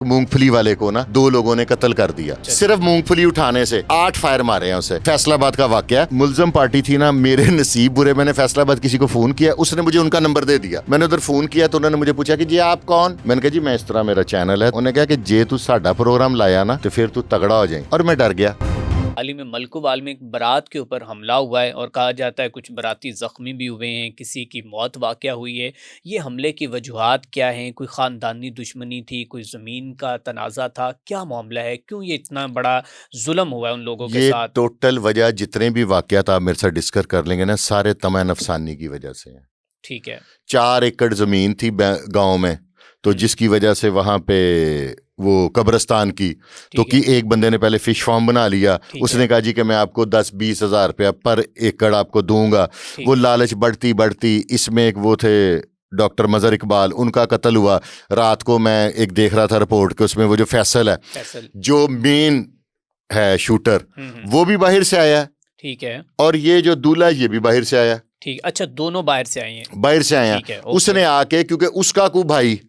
मूंगफली वाले को ना 2 लोगों ने कत्ल कर दिया सिर्फ मूंगफली उठाने से। 8 फायर मारे हैं उसे। फैसलाबाद का वाकया, मुल्जम पार्टी थी ना, मेरे नसीब बुरे, मैंने फैसलाबाद किसी को फोन किया, उसने मुझे उनका नंबर दे दिया। मैंने उधर फोन किया तो उन्होंने मुझे पूछा कि जी आप कौन। मैंने कहा जी मैं इस तरह मेरा चैनल है। उन्होंने कहा कि जे तू साडा प्रोग्राम लाया ना तो फिर तू तगड़ा हो जाए, और मैं डर गया। हाल ही में मलकोवाल में एक बारात के ऊपर हमला हुआ है और कहा जाता है कुछ बाराती जख्मी भी हुए हैं, किसी की मौत वाक़या हुई है। ये हमले की वजूहात क्या हैं? कोई ख़ानदानी दुश्मनी थी, कोई ज़मीन का तनाज़ा था, क्या मामला है? क्यों ये इतना बड़ा जुल्म हुआ है उन लोगों के साथ? ये टोटल वजह जितने भी वाकयात आप मेरे साथ डिस्कस कर लेंगे ना, सारे तमैन अफसानी की वजह से हैं। ठीक है। 4 एकड़ जमीन थी गांव में, तो जिसकी वजह से वहां पे वो कब्रिस्तान की, तो कि एक बंदे ने पहले फिश फार्म बना लिया। उसने कहा जी कि मैं आपको 10-20 हज़ार रुपया पर एकड़ आपको दूंगा। वो लालच बढ़ती बढ़ती, इसमें एक वो थे डॉक्टर मजहर इकबाल, उनका कत्ल हुआ। रात को मैं एक देख रहा था रिपोर्ट के, उसमें वो जो फैसल है, जो मेन है शूटर, वो भी बाहर से आया। ठीक है। और ये जो दूल्हा, ये भी बाहर से आया। ठीक, अच्छा दोनों बाहर से आए हैं। बाहर से आए हैं। उसने आके, क्योंकि उसका को भाई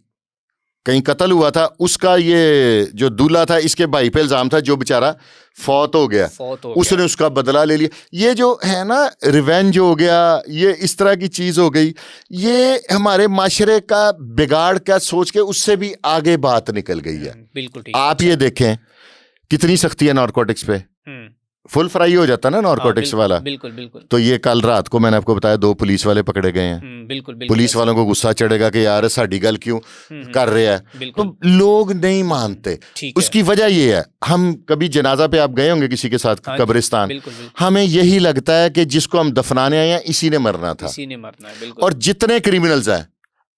कहीं कत्ल हुआ था, उसका ये जो दूल्हा था, इसके भाई पे इल्जाम था, जो बेचारा फौत हो गया। उसने उसका बदला ले लिया। ये जो है ना रिवेंज हो गया, ये इस तरह की चीज हो गई। ये हमारे माशरे का बिगाड़ का सोच के उससे भी आगे बात निकल गई है। बिल्कुल ठीक। आप ये देखें कितनी सख्ती है नारकोटिक्स पे। फुल फ्राई हो जाता ना नारकोटिक्स वाला। बिल्कुल बिल्कुल। तो ये कल रात को मैंने आपको बताया 2 पुलिस वाले पकड़े गए हैं। बिल्कुल बिल्कुल। पुलिस वालों को गुस्सा चढ़ेगा कि यार साड़ी गल क्यों कर रहे हैं, तो लोग नहीं मानते। उसकी वजह ये है, हम कभी जनाजा पे आप गए होंगे किसी के साथ कब्रिस्तान, हमें यही लगता है कि जिसको हम दफनाने आए हैं इसी ने मरना था, इसी ने मरना है। बिल्कुल। और जितने क्रिमिनल्स हैं,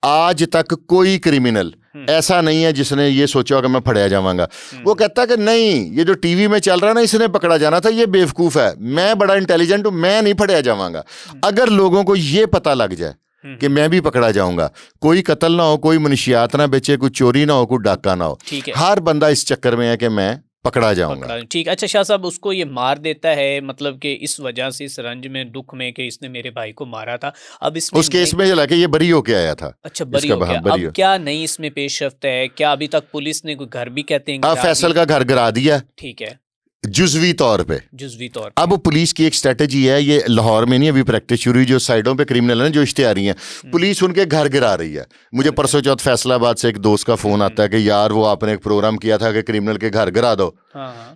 आज तक कोई क्रिमिनल ऐसा नहीं है जिसने ये सोचा कि मैं फड़या जाऊंगा। वो कहता है कि नहीं, ये जो टीवी में चल रहा है ना, इसने पकड़ा जाना था, ये बेवकूफ है, मैं बड़ा इंटेलिजेंट हूं, मैं नहीं फड़या जाऊंगा। अगर लोगों को ये पता लग जाए कि मैं भी पकड़ा जाऊंगा, कोई कत्ल ना हो, कोई मनशियात ना बेचे, कोई चोरी ना हो, कोई डाका ना हो, हर बंदा इस चक्कर में है कि मैं पकड़ा जाऊंगा। ठीक। अच्छा शाह साहब, उसको ये मार देता है, मतलब कि इस वजह से, इस रंज में, दुख में कि इसने मेरे भाई को मारा था। अब इसमें उस केस में चला कि ये बरी होके आया था। अच्छा, बरी हो गया। अब क्या नहीं इसमें पेशरफ्त है? क्या अभी तक पुलिस ने कोई घर भी कहते हैं फैसल का घर गिरा दिया। ठीक है, जुजवी तौर पे। अब पुलिस की एक स्ट्रेटेजी है, ये लाहौर में नहीं अभी प्रैक्टिस शुरू हुई, जो साइडों पे क्रिमिनल है, जो इश्तेहारी हैं, पुलिस उनके घर गिरा रही है। मुझे परसों चौथ फैसलाबाद से एक दोस्त का फोन आता है कि यार वो आपने एक प्रोग्राम किया था कि क्रिमिनल के घर गिरा दो।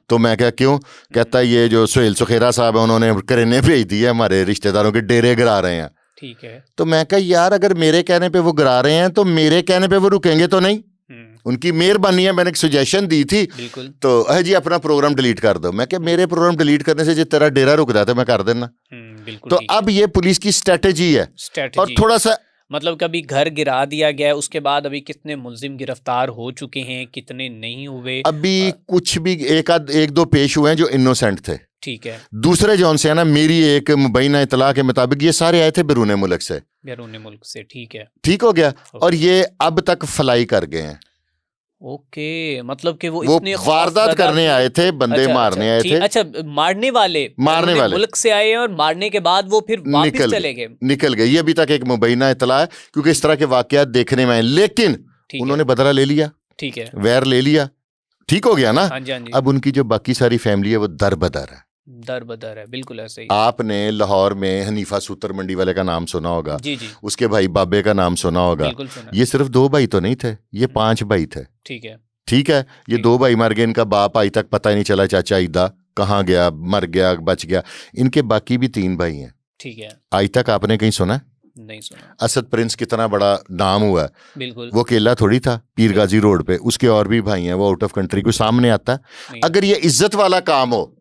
तो मैं क्या, क्यों? कहता है ये जो सुहेल सुखेरा साहब है, उन्होंने करेने भेज दी है, हमारे रिश्तेदारों के डेरे गिरा रहे हैं। ठीक है। तो मैं कहा यार, अगर मेरे कहने पे वो गिरा रहे हैं तो मेरे कहने पे वो रुकेंगे तो नहीं? उनकी मेहरबानी है, मैंने एक सजेशन दी थी, तो है जी अपना प्रोग्राम डिलीट कर दो। मैं क्या, मेरे प्रोग्राम डिलीट करने से जो तेरा डेरा रुक जाता है मैं कर देना। तो अब ये पुलिस की स्ट्रेटेजी है। और थोड़ा सा मतलब कभी घर गिरा दिया गया, उसके बाद अभी कितने मुल्जिम गिरफ्तार हो चुके हैं, कितने नहीं हुए? अभी कुछ भी एक दो पेश हुए हैं जो इनोसेंट थे। ठीक है। दूसरे जौन से है ना, मेरी एक मुबैना इतला के मुताबिक ये सारे आए थे बैरून मुल्क से। ठीक है। ठीक हो गया। और ये अब तक फ्लाई कर गए हैं। ओके, मतलब कि वो इतने वारदात करने आए थे, बंदे मारने आए थे। अच्छा, मारने वाले मुल्क से आए और मारने के बाद वो फिर वापस चले गए, निकल गए। ये अभी तक एक मुबैना इतला है, क्योंकि इस तरह के वाकयात देखने में आए, लेकिन उन्होंने बदला ले लिया। ठीक है, वैर ले लिया, ठीक हो गया ना। हाँ जी, हाँ जी। अब उनकी जो बाकी सारी फैमिली है वो दर बदर है। दर बदर है, बिल्कुल ऐसे ही। आपने लाहौर में हनीफा सूतर मंडी वाले का नाम सुना होगा। जी जी। उसके भाई बाबे का नाम सुना होगा। ये सिर्फ 2 भाई तो नहीं थे, ये 5 भाई थे। ठीक है। ठीक है। ये 2 भाई मर गए, इनका बाप आज तक पता ही नहीं चला, चाचा ईदा कहाँ गया, मर गया, बच गया। इनके बाकी भी 3 भाई हैं। ठीक है। आज तक आपने कहीं सुना? नहीं सुना। असद प्रिंस कितना बड़ा नाम हुआ है। बिल्कुल। वो अकेला थोड़ी था पीरगाजी रोड पे, उसके और भी भाई हैं, वो आउट ऑफ कंट्री, कोई सामने आता। अगर ये इज्जत वाला काम हो,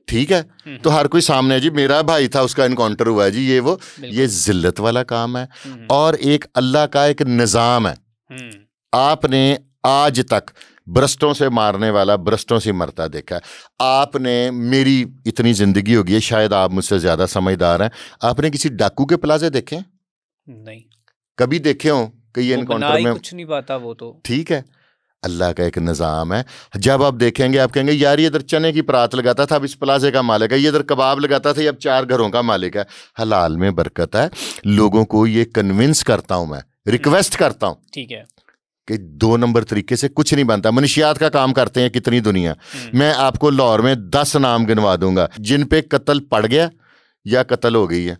ठीक है, तो हर कोई सामने है जी, मेरा भाई था, उसका इनकाउंटर हुआ है जी, ये वो। ये जिल्लत वाला काम है। और एक अल्लाह का एक निजाम है। आपने आज तक ब्रस्तों से मारने वाला ब्रस्तों से मरता देखा है। आपने, मेरी इतनी जिंदगी होगी है, शायद आप मुझसे ज्यादा समझदार हैं, आपने किसी डाकू के प्लाजे देखे? नहीं। कभी देखे हो कि ये इनकाउंटर में कुछ नहीं पाता वो तो। ठीक है, अल्लाह का एक निज़ाम है। जब आप देखेंगे आप कहेंगे यार ये इधर चने की परात लगाता था, अब इस प्लाजे का मालिक है, ये इधर कबाब लगाता था, ये अब 4 घरों का मालिक है। हलाल में बरकत है। लोगों को ये कन्विंस करता हूं मैं, रिक्वेस्ट करता हूं। ठीक है। कि 2 नंबर तरीके से कुछ नहीं बनता। मनुष्यात का काम करते हैं कितनी दुनिया। मैं आपको लाहौर में 10 नाम गिनवा दूंगा जिन पे कत्ल पड़ गया या कत्ल हो गई है।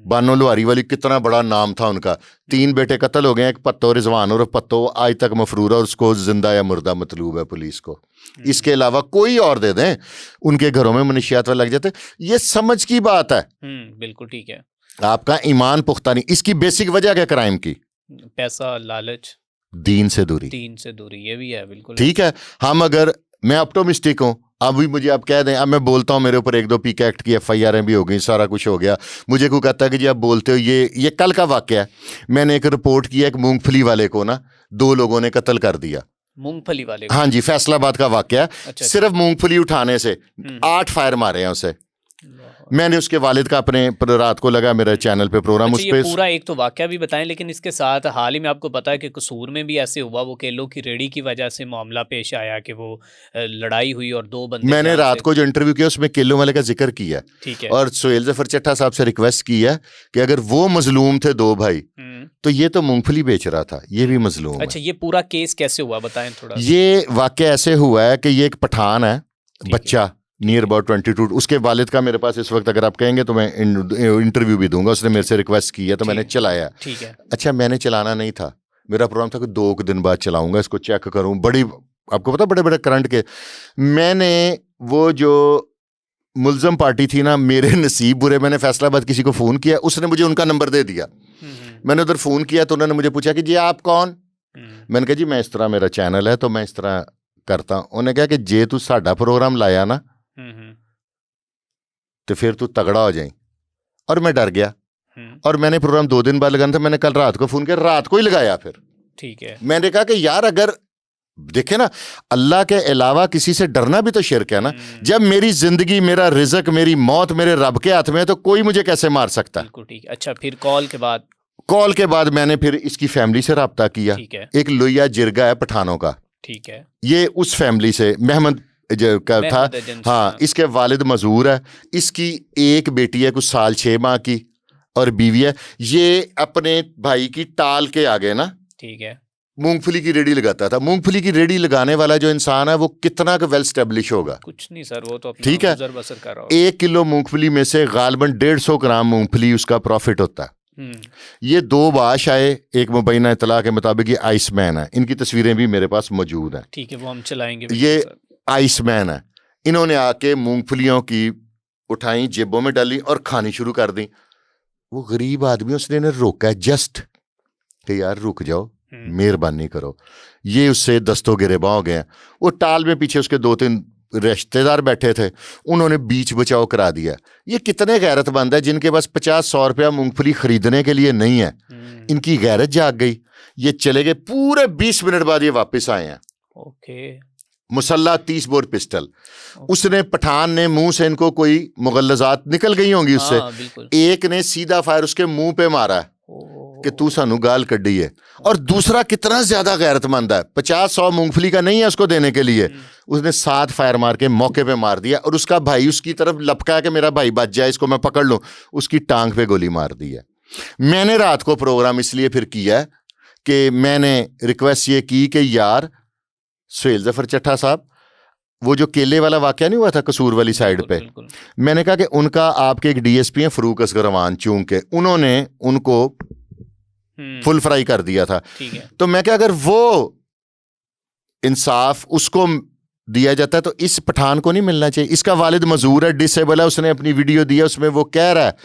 बानो लोहारी वाली कितना बड़ा नाम था उनका, 3 बेटे कत्ल हो गए, एक पत्तो रिजवान और पत्तो आज तक मफरूर है और उसको जिंदा या मुर्दा मतलूब है पुलिस को। इसके अलावा कोई और दे दें, उनके घरों में मनुष्यात लग जाते। ये समझ की बात है। बिल्कुल ठीक है। आपका ईमान पुख्ता नहीं। इसकी बेसिक वजह क्या क्राइम की? पैसा, लालच, दीन से दूरी। दीन से दूरी, ये भी है बिल्कुल। ठीक है, हम अगर मैं ऑप्टोमिस्टिक हूं, अभी मुझे आप कह दें, अब मैं बोलता हूं मेरे ऊपर 1-2 पीक एक्ट की FIR भी हो गई, सारा कुछ हो गया, मुझे कोई कहता है कि जी आप बोलते हो, ये कल का वाकया है। मैंने एक रिपोर्ट की है, एक मूंगफली वाले को ना 2 लोगों ने कत्ल कर दिया। मूंगफली वाले? हाँ जी, फैसलाबाद का वाकया है। अच्छा, सिर्फ मूंगफली उठाने से 8 फायर मारे हैं उसे। मैंने उसके वालिद का अपने रात को लगा मेरे चैनल पे प्रोग्राम, अच्छा, उस पे पूरा एक तो वाकया भी बताएं, लेकिन इसके साथ हाल ही में आपको पता है कि कसूर में भी ऐसे हुआ, वो केलों की रेडी की वजह से मामला पेश आया कि वो लड़ाई हुई और 2 बंदे। मैंने रात को जो इंटरव्यू किया उसमें केलों वाले का जिक्र किया। ठीक है। और सुहेल जफर चट्टा साहब से रिक्वेस्ट की है कि अगर वो मजलूम थे 2 भाई, तो ये तो मूंगफली बेच रहा था, ये भी मजलूम। अच्छा, ये पूरा केस कैसे हुआ बताएं थोड़ा। ये वाकया ऐसे हुआ है कि ये एक पठान है, बच्चा नियर अबाउट 22, उसके वालिद का मेरे पास इस वक्त अगर आप कहेंगे तो मैं इंटरव्यू भी दूंगा। उसने मेरे से रिक्वेस्ट की है तो मैंने चलाया। ठीक है। अच्छा, मैंने चलाना नहीं था, मेरा प्रोग्राम था कि 2 दिन बाद चलाऊंगा, इसको चेक करूं। बड़ी आपको पता बड़े बड़े करंट के। मैंने वो जो मुल्ज़म पार्टी थी ना, मेरे नसीब बुरे, मैंने फैसलाबाद किसी को फ़ोन किया, उसने मुझे उनका नंबर दे दिया। मैंने उधर फ़ोन किया तो उन्होंने मुझे पूछा कि जी आप कौन? मैंने कहा जी मैं इस तरह, मेरा चैनल है तो मैं इस तरह करता हूँ। उन्होंने कहा कि जे तू साडा प्रोग्राम लाया ना तो फिर तू तगड़ा हो जाए। और मैं डर गया और मैंने प्रोग्राम 2 दिन बाद लगाना था। मैंने कल रात को फ़ोन किया, रात को ही लगाया फिर। ठीक है। मैंने कहा कि यार अगर देखे ना, अल्लाह के अलावा किसी से डरना भी तो शिर्क है ना। जब मेरी जिंदगी, मेरा रिज़्क, मेरी मौत मेरे रब के हाथ में है तो कोई मुझे कैसे मार सकता है? बिल्कुल ठीक है। अच्छा, फिर कॉल के बाद मैंने फिर इसकी फैमिली से रब्ता किया। ठीक है। एक लोहिया जिरगा है पठानों का। ठीक है। ये उस फैमिली से महमद का था। हाँ, इसके वालिद मजदूर है, इसकी एक बेटी है कुछ साल 6 माह की और बीवी है। ये अपने भाई की टाल के आगे ना, ठीक है, मूंगफली की रेडी लगाता था। मूंगफली की रेडी लगाने वाला जो इंसान है वो कितना का वेल स्टेब्लिश होगा? कुछ नहीं सर, वो तो अपना ठीक है, गुजर बसर कर रहा होगा। 1 किलो मूंगफली में से गालबन 150 ग्राम मूंगफली उसका प्रॉफिट होता है। ये 2 बाश आए, एक मुबैना इतला के मुताबिक ये आइसमैन है। इनकी तस्वीरें भी मेरे पास मौजूद हैं। ठीक है, वो हम चलाएंगे। ये आइसमैन है। इन्होंने आके मूंगफलियों की उठाई, जेबों में डाली और खानी शुरू कर दी। वो गरीब आदमी, उसने इन्हें रोका जस्ट कि यार रुक जाओ, मेहरबानी करो। ये उससे दस्तों गिरेबां हो गए। वो टाल में पीछे उसके 2-3 रिश्तेदार बैठे थे, उन्होंने बीच बचाव करा दिया। ये कितने गैरतमंद है जिनके पास 50-100 रुपया मूंगफली खरीदने के लिए नहीं है। इनकी गैरत जाग गई, ये चले गए। पूरे 20 मिनट बाद ये वापस आए हैं। ओके। मुसल्ला 30 bore pistol. उसने, पठान ने मुंह से, इनको कोई मुगल्लजात निकल गई होंगी उससे, एक ने सीधा फायर उसके मुंह पे मारा कि तू सानू गाल कड्डी है। और दूसरा कितना ज्यादा गैरतमंद है, 50-100 मूंगफली का नहीं है उसको देने के लिए, उसने 7 फायर मार के मौके पे मार दिया। और उसका भाई उसकी तरफ लपका कि मेरा भाई बच जाए, इसको मैं पकड़ लूं, उसकी टांग पे गोली मार दी है। मैंने रात को प्रोग्राम इसलिए फिर किया कि मैंने रिक्वेस्ट ये की कि यार सुहेल जफर चट्टा साहब, वो जो केले वाला वाकया नहीं हुआ था कसूर वाली साइड पे, मैंने कहा कि उनका आपके एक DSP हैं फरूक असगरवान चूंग के, उन्होंने उनको फुल फ्राई कर दिया था। तो मैं क्या, अगर वो इंसाफ उसको दिया जाता है तो इस पठान को नहीं मिलना चाहिए? इसका वालिद मजदूर है, डिसेबल है, उसने अपनी वीडियो दी है, उसमें वो कह रहा है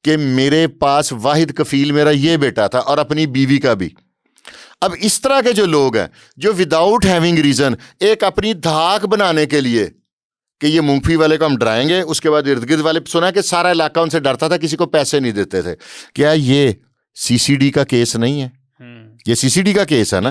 कि मेरे पास वाहिद कफील मेरा ये बेटा था और अपनी बीवी का भी। अब इस तरह के जो लोग हैं जो विदाउट हैविंग रीजन, एक अपनी धाक बनाने के लिए कि ये मूंगफली वाले को हम डराएंगे, उसके बाद इर्द गिर्द वाले, सुना कि सारा इलाका उनसे डरता था, किसी को पैसे नहीं देते थे। क्या ये CCD का केस नहीं है? ये CCD का केस है ना।